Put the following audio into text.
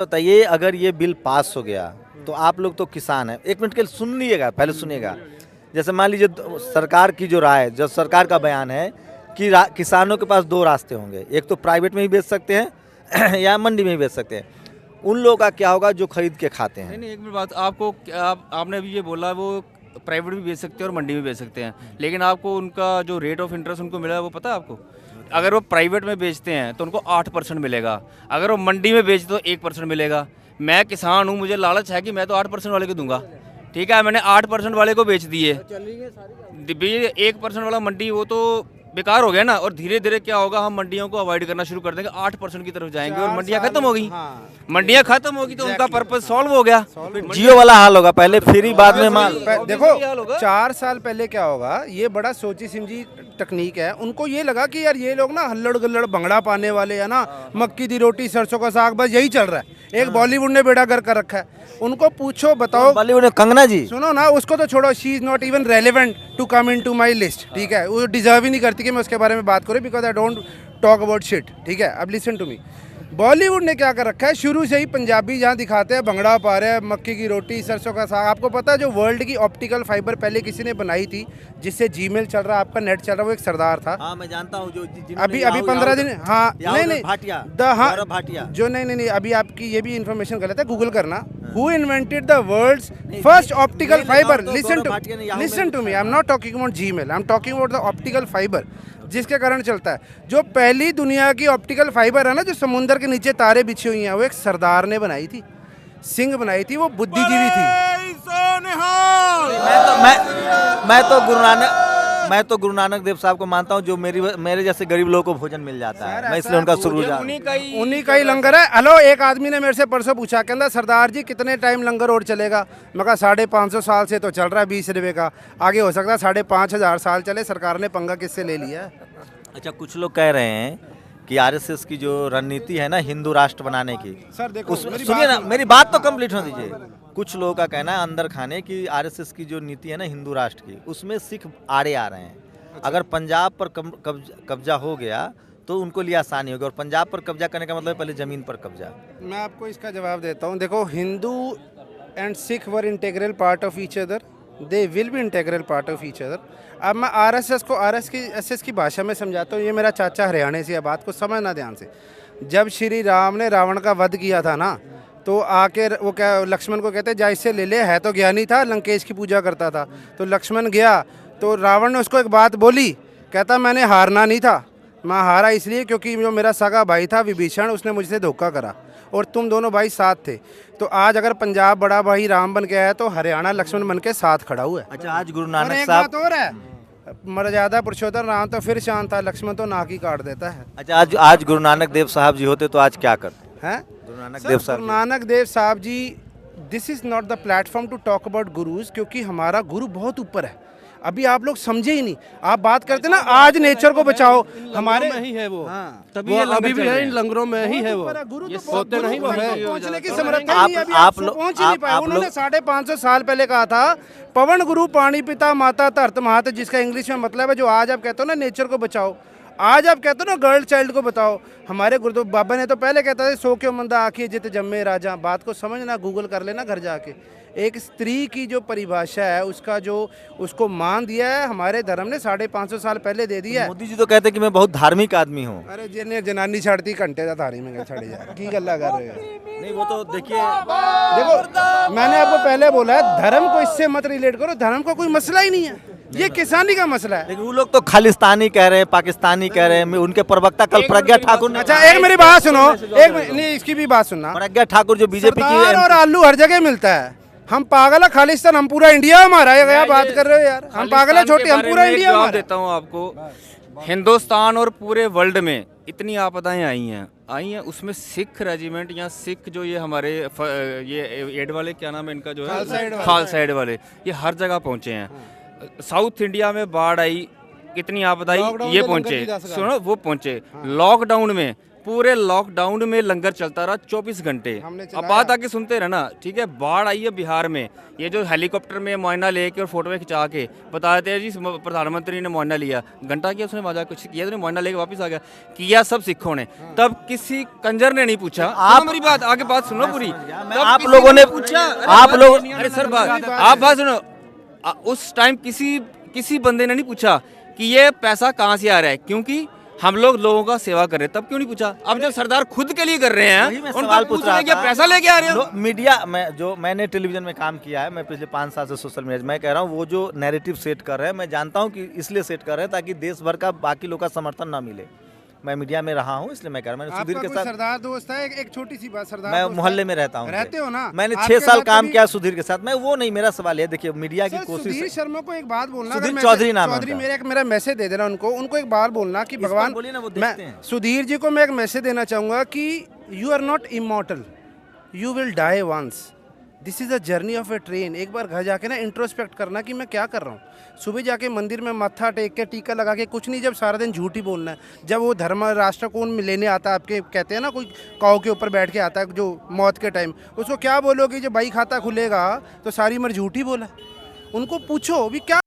बताइए, अगर ये बिल पास हो गया तो आप लोग तो किसान हैं, एक मिनट के लिए सुन लीजिएगा, पहले सुनिएगा। जैसे मान लीजिए सरकार की जो राय, जो सरकार का बयान है कि किसानों के पास दो रास्ते होंगे, एक तो प्राइवेट में ही बेच सकते हैं या मंडी में ही बेच सकते हैं। उन लोगों का क्या होगा जो खरीद के खाते हैं? नहीं, एक मिनट बात आपको आपने अभी ये बोला वो प्राइवेट भी बेच सकते हैं और मंडी में बेच सकते हैं, लेकिन आपको उनका जो रेट ऑफ इंटरेस्ट उनको मिला है वो पता है आपको? अगर वो प्राइवेट में बेचते हैं तो उनको 8% मिलेगा, अगर वो मंडी में बेचते तो 1% मिलेगा। मैं किसान हूँ, मुझे लालच है कि मैं तो 8% वाले को दूंगा, ठीक है, मैंने 8% वाले को बेच दिए। 1% वाला मंडी वो तो बेकार हो गया ना। और धीरे धीरे क्या होगा, हम मंडियों को अवॉइड करना शुरू कर देंगे, 8% की तरफ जाएंगे और मंडियां खत्म हो गई। मंडियां खत्म होगी तो उनका पर्पस सॉल्व हो गया। जियो वाला हाल होगा, पहले फ्री बाद में माल। देखो 4 साल पहले क्या होगा, ये बड़ा सोची समझी तकनीक है। उनको ये लगा कि यार ये लोग ना हल्लड़ गल्लड़ भंगड़ा पाने वाले है ना, मक्की दी रोटी सरसों का साग, बस यही चल रहा है। एक बॉलीवुड ने बेड़ा गर्क कर रखा है। उनको पूछो, बताओ बॉलीवुड में कंगना जी, सुनो ना, उसको तो छोड़ो, she is not even relevant to come into my list, ठीक है। वो डिजर्व ही नहीं करती कि मैं उसके बारे में बात करूँ, because I don't talk about shit, ठीक है। अब लिसन टू मी, बॉलीवुड ने क्या कर रखा है, शुरू से ही पंजाबी जहाँ दिखाते हैं भंगड़ा पा रहे हैं, मक्की की रोटी सरसों का साग। आपको पता है जो वर्ल्ड की ऑप्टिकल फाइबर पहले किसी ने बनाई थी, जिससे जीमेल चल रहा है, आपका नेट चल रहा है, वो एक सरदार था। हाँ मैं जानता हूँ, जो अभी 15 दिन, हाँ नहीं भाटिया, हाँ जो नहीं अभी आपकी ये भी इन्फॉर्मेशन गलत है, गूगल करना। Who invented the world's first optical fibre? Listen to me, I am not talking about Gmail, I am talking about the optical fibre, जिसके कारण चलता है। जो पहली दुनिया की ऑप्टिकल फाइबर है ना, जो समुद्र के नीचे तारे बिछी हुई हैं, वो एक सरदार ने बनाई थी, सिंह बनाई थी, वो बुद्धिजीवी थी। मैं तो गुरु नानक देव साहब को मानता हूँ, जो मेरे जैसे गरीब लोगों को भोजन मिल जाता है, मैं इसलिए उनका शुरू उन्हीं का ही लंगर है। हेलो, एक आदमी ने मेरे से परसों पूछा, कहता सरदार जी कितने टाइम लंगर और चलेगा? मैं कहा 550 साल से तो चल रहा है 20 रुपये का, आगे हो सकता है 5,500 साल चले। सरकार ने पंगा किससे ले लिया है? अच्छा, कुछ लोग कह रहे हैं कि आरएसएस की जो रणनीति है ना हिंदू राष्ट्र बनाने की, सर देखो सुनिए ना, मेरी बात तो कंप्लीट होने दीजिए। कुछ लोगों का कहना है अंदर खाने की आरएसएस की जो नीति है ना हिंदू राष्ट्र की, उसमें सिख आड़े आ रहे हैं। अगर पंजाब पर कब्जा हो गया तो उनको लिए आसानी होगी, और पंजाब पर कब्जा करने का मतलब पहले जमीन पर कब्जा। मैं आपको इसका जवाब देता हूँ। देखो, Hindu and Sikh were integral part of each other, they will be integral part of each other. अब मैं आरएसएस को आरएसएस की भाषा में समझाता हूँ। ये मेरा चाचा हरियाणा से है, बात को समझना ध्यान से। जब श्री राम ने रावण का वध किया था ना, तो आके वो क्या लक्ष्मण को कहते जा इससे ले ले, है तो ज्ञानी था, लंकेश की पूजा करता था। तो लक्ष्मण गया तो रावण ने उसको एक बात बोली, कहता मैंने हारना नहीं था, मैं हारा इसलिए क्योंकि जो मेरा सगा भाई था विभीषण, उसने मुझसे धोखा करा और तुम दोनों भाई साथ थे। तो आज अगर पंजाब बड़ा भाई राम बन गया है तो हरियाणा लक्ष्मण बन के साथ खड़ा हुआ है। अच्छा, आज गुरु नानक एक साहब बात और है, मर्यादा पुरुषोत्तम राम तो फिर शांत था, लक्ष्मण तो नाक ही काट देता है। अच्छा, आज गुरु नानक देव साहब जी होते तो आज क्या करते हैं? गुरु नानक देव साहब, गुरु Nanak Dev Sahab ji, this is not the platform to talk about gurus, क्योंकि हमारा गुरु बहुत ऊपर है। अभी आप लोग समझे ही नहीं। आप बात करते ना आज नेचर को बचाओ, हमारे में ही है वो, हाँ, तभी वो अभी भी है इन लंगरों में ही है वो। गुरु ये तो सोते नहीं वो है, पहुंचने की समर्था नहीं, अभी आप पहुंच ही नहीं पाए। उन्होंने 550 साल पहले कहा था, पवन गुरु पानी पिता माता धरत मात, जिसका इंग्लिश में मतलब है जो आज आप कहते हो ना नेचर को बचाओ, आज आप कहते हो ना गर्ल चाइल्ड को बताओ। हमारे गुरु बाबा ने तो पहले कहता था सो क्यों मंदा आखिए जित जम्मे राजा। बात को समझना, गूगल कर लेना घर जाके। एक स्त्री की जो परिभाषा है, उसका जो उसको मान दिया है हमारे धर्म ने 550 साल पहले दे दिया है। मोदी जी तो कहते हैं कि मैं बहुत धार्मिक आदमी हूँ। अरे जिन्हें जनानी छाड़ती घंटे का थारी में छड़ जाए की गल्ला कर रहे हो? नहीं, वो तो देखिए, देखो मैंने आपको पहले बोला है, धर्म को इससे मत रिलेट करो, धर्म का कोई मसला ही नहीं है, ये किसानी का मसला है। लेकिन वो लोग तो खालिस्तानी कह रहे हैं, पाकिस्तानी कह रहे हैं। उनके प्रवक्ता कल प्रज्ञा ठाकुर ने, अच्छा एक मेरी बात सुनो, एक नहीं इसकी भी बात सुनना। प्रज्ञा ठाकुर जो बीजेपी की, और आलू हर जगह मिलता है। हम पागल है खालिस्तान, हम पूरा इंडिया हमारा है, क्या बात कर रहे हो यार? हम पागल है छोटे, हम पूरा इंडिया हमारा। देता हूँ आपको, हिंदुस्तान और पूरे वर्ल्ड में इतनी आपदाएं आई हैं, उसमें सिख रेजिमेंट या सिख जो ये हमारे ये एड वाले, क्या नाम है इनका, जो है खालसा एड वाले, ये हर जगह पहुंचे हैं। साउथ इंडिया में बाढ़ आई, कितनी आपदा आई, ये पहुंचे, सुनो वो पहुंचे। लॉकडाउन में पूरे लॉकडाउन में लंगर चलता रहा 24 घंटे। हमने अब चलाया। बात आके सुनते रहे ना, ठीक है। बाढ़ आई है बिहार में, ये जो हेलीकॉप्टर में मुआयना लेके और फोटो खिंचा के बता देते हैं जी प्रधानमंत्री ने मुआयना लिया, घंटा किया उसने मजा कुछ किया, मुआयना लेके वापस आ गया, किया सब सिखों ने। तब किसी कंजर ने नहीं पूछा, आप मेरी बात आगे बात सुनो पूरी। तब आप किसी लोगों ने पूछा, आप लोग अरे सर बात आप बात सुनो, उस टाइम किसी बंदे ने नहीं पूछा कि ये पैसा कहाँ से आ रहा है, क्योंकि हम लोगों का सेवा कर रहे हैं। तब क्यों नहीं पूछा? अब जब सरदार खुद के लिए कर रहे हैं, वही मैं उनको सवाल पूछ पूछ रहे रहा हैं कि था। पैसा लेके आ रहे हो। मीडिया मैंने टेलीविजन में काम किया है, मैं पिछले 5 साल से सोशल मीडिया, मैं कह रहा हूँ वो जो नैरेटिव सेट कर रहे हैं, मैं जानता हूँ कि इसलिए सेट कर रहे हैं ताकि देश भर का बाकी लोग का समर्थन ना मिले। मैं मीडिया में रहा हूँ इसलिए मैं कह रहा हूँ। मैंने सुधीर आपका के कोई साथ सरदार दोस्त है? एक छोटी सी बात, सरदार मैं दोस्त मोहल्ले है? में रहता हूँ। रहते हो ना? मैंने आपके 6 साल साथ काम कभी- किया सुधीर के साथ। मैं वो नहीं, मेरा सवाल है, देखिए मीडिया की सर, कोशिश सुधीर है। शर्मा को एक बात बोलना, सुधीर अगर मैं- चौधरी नाम है चौधरी उनका। मेरा मैसेज दे देना उनको एक बार बोलना कि इस पर भगवान, बोलिए ना, वो मैं देखते हैं। सुधीर जी को मैं एक मैसेज देना चाहूँगा कि you are not immortal, you will die once, this is a journey of a train. एक बार घर जाके ना इंट्रोस्पेक्ट करना कि मैं क्या कर रहा हूँ। सुबह जाके मंदिर में मत्था टेक के टीका लगा के कुछ नहीं, जब सारा दिन झूठ ही बोलना है। जब वो धर्म राष्ट्र को लेने आता है, आपके कहते हैं ना कोई काऊ के ऊपर बैठ के आता है जो मौत के टाइम, उसको क्या बोलोगे? जब भाई खाता खुलेगा तो सारी उम्र झूठ ही बोला। उनको पूछो भी क्या